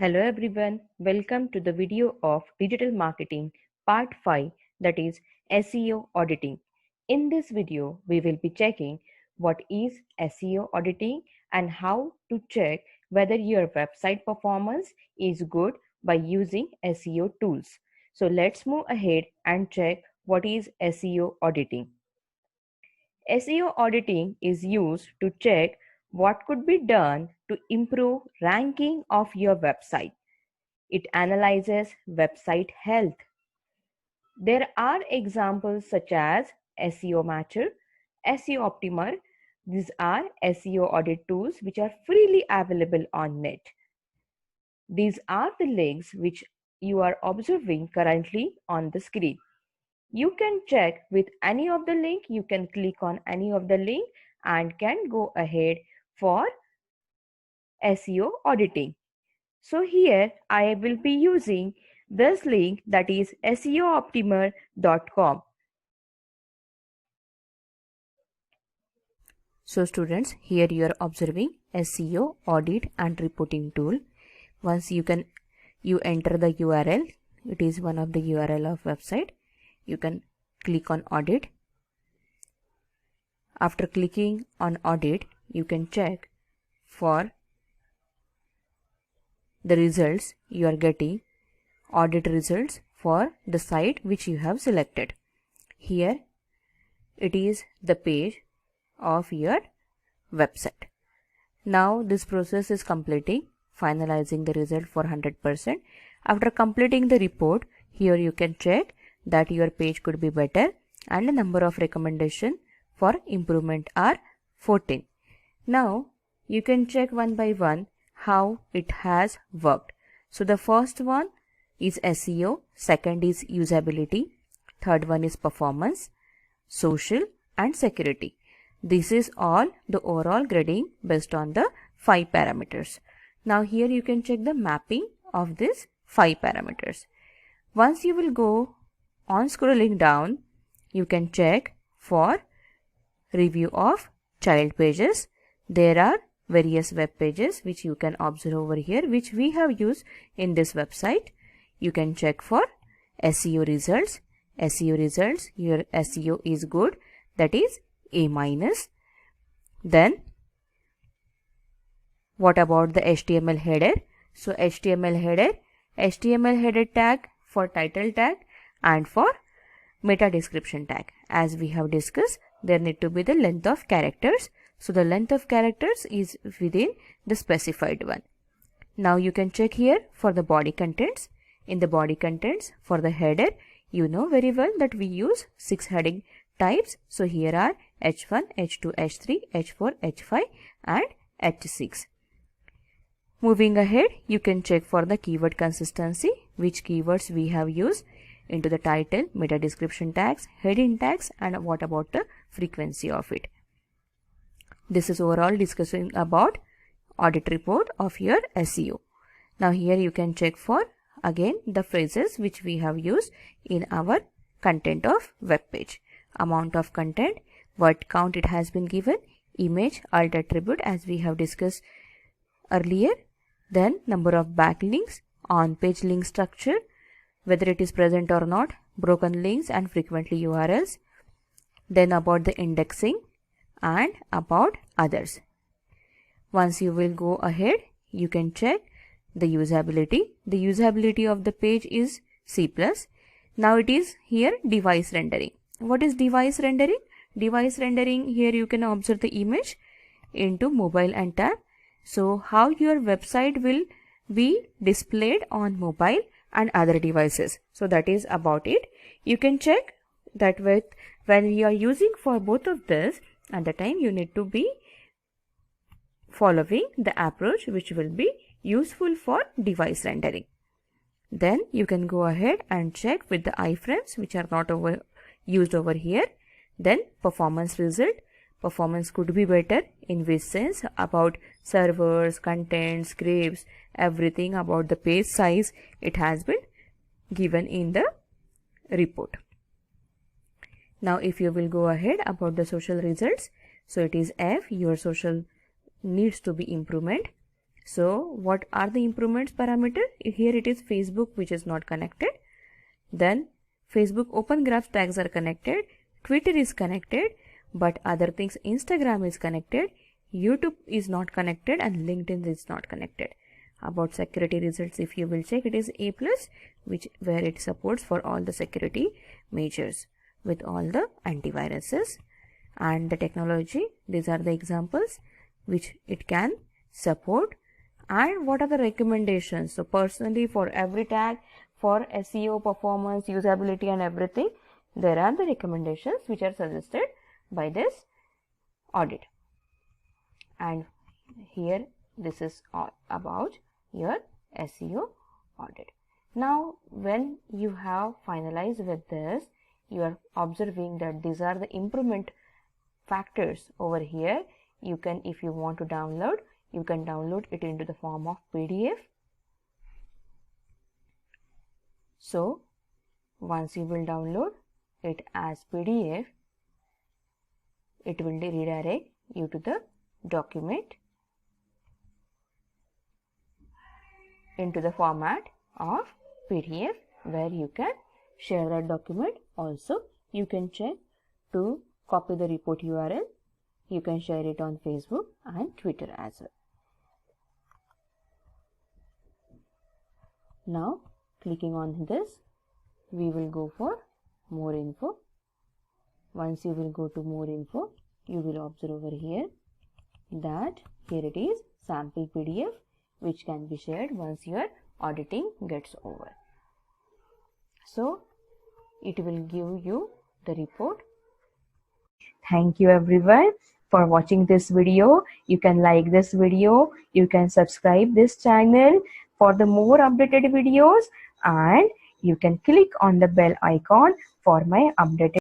Hello everyone, welcome to the video of digital marketing part 5, that is SEO auditing. In this video, we will be checking what is SEO auditing and how to check whether your website performance is good by using SEO tools. So let's move ahead and check what is SEO auditing. SEO auditing is used to check what could be done to improve ranking of your website. It analyzes website health. There are examples such as SEO Matcher, SEO Optimer. These are SEO audit tools which are freely available on net. These are the links which you are observing currently on the screen. You can check with any of the link. You can click on any of the link and can go ahead for SEO auditing. So here I will be using this link, that is seooptimer.com. So students, here you are observing SEO audit and reporting tool. Once you enter the URL, it is one of the URL of website. You can click on audit. After clicking on audit, you can check for the results you are getting, audit results for the site which you have selected. Here it is the page of your website. Now this process is completing, finalizing the result for 100%. After completing the report, here you can check that your page could be better and the number of recommendation for improvement are 14. Now you can check one by one how it has worked. So the first one is SEO, second is usability, third one is performance, social and security. This is all the overall grading based on the 5 parameters. Now here you can check the mapping of these 5 parameters. Once you will go on scrolling down, you can check for review of child pages. There are various web pages which you can observe over here, which we have used in this website. You can check for SEO results. SEO results, your SEO is good, that is A-. Then what about the HTML header? So HTML header tag for title tag and for meta description tag. As we have discussed, there need to be the length of characters. So the length of characters is within the specified one. Now you can check here for the body contents. In the body contents for the header, you know very well that we use 6 heading types. So here are H1, H2, H3, H4, H5 and H6. Moving ahead, you can check for the keyword consistency, which keywords we have used into the title, meta description tags, heading tags, and what about the frequency of it. This is overall discussing about audit report of your SEO. Now here you can check for again the phrases which we have used in our content of web page. Amount of content, word count it has been given, image, alt attribute as we have discussed earlier, then number of backlinks, on page link structure, whether it is present or not, broken links and frequently URLs, then about the indexing and about others. Once you will go ahead, you can check the usability. The usability of the page is C+. Now it is here device rendering. What is device rendering? Device rendering, here you can observe the image into mobile and tab. So how your website will be displayed on mobile and other devices. So that is about it. You can check that when you are using for both of this, at the time you need to be following the approach which will be useful for device rendering. Then you can go ahead and check with the iframes which are not used over here. Then performance result. Performance could be better in which sense? About servers, content, scripts, everything about the page size, it has been given in the report. Now if you will go ahead about the social results, so it is F, your social needs to be improvement. So what are the improvements parameter? Here it is Facebook which is not connected. Then Facebook Open Graph tags are connected, Twitter is connected, but other things Instagram is connected, YouTube is not connected, and LinkedIn is not connected. About security results, if you will check, it is A+, where it supports for all the security measures with all the antiviruses and the technology. These are the examples which it can support. And what are the recommendations? So personally, for every tag, for SEO, performance, usability and everything, there are the recommendations which are suggested by this audit. And here this is all about your SEO audit. Now when you have finalized with this, you are observing that these are the improvement factors over here. You can, if you want to download, you can download it into the form of PDF. So once you will download it as PDF, it will redirect you to the document into the format of PDF, where you can share that document. Also, you can check to copy the report URL. You can share it on Facebook and Twitter as well. Now, clicking on this, we will go for more info. Once you will go to more info, you will observe over here that here it is sample PDF, which can be shared once your auditing gets over. So it will give you the report. Thank you everyone for watching this video. You can like this video, you can subscribe this channel for the more updated videos, and you can click on the bell icon for my updated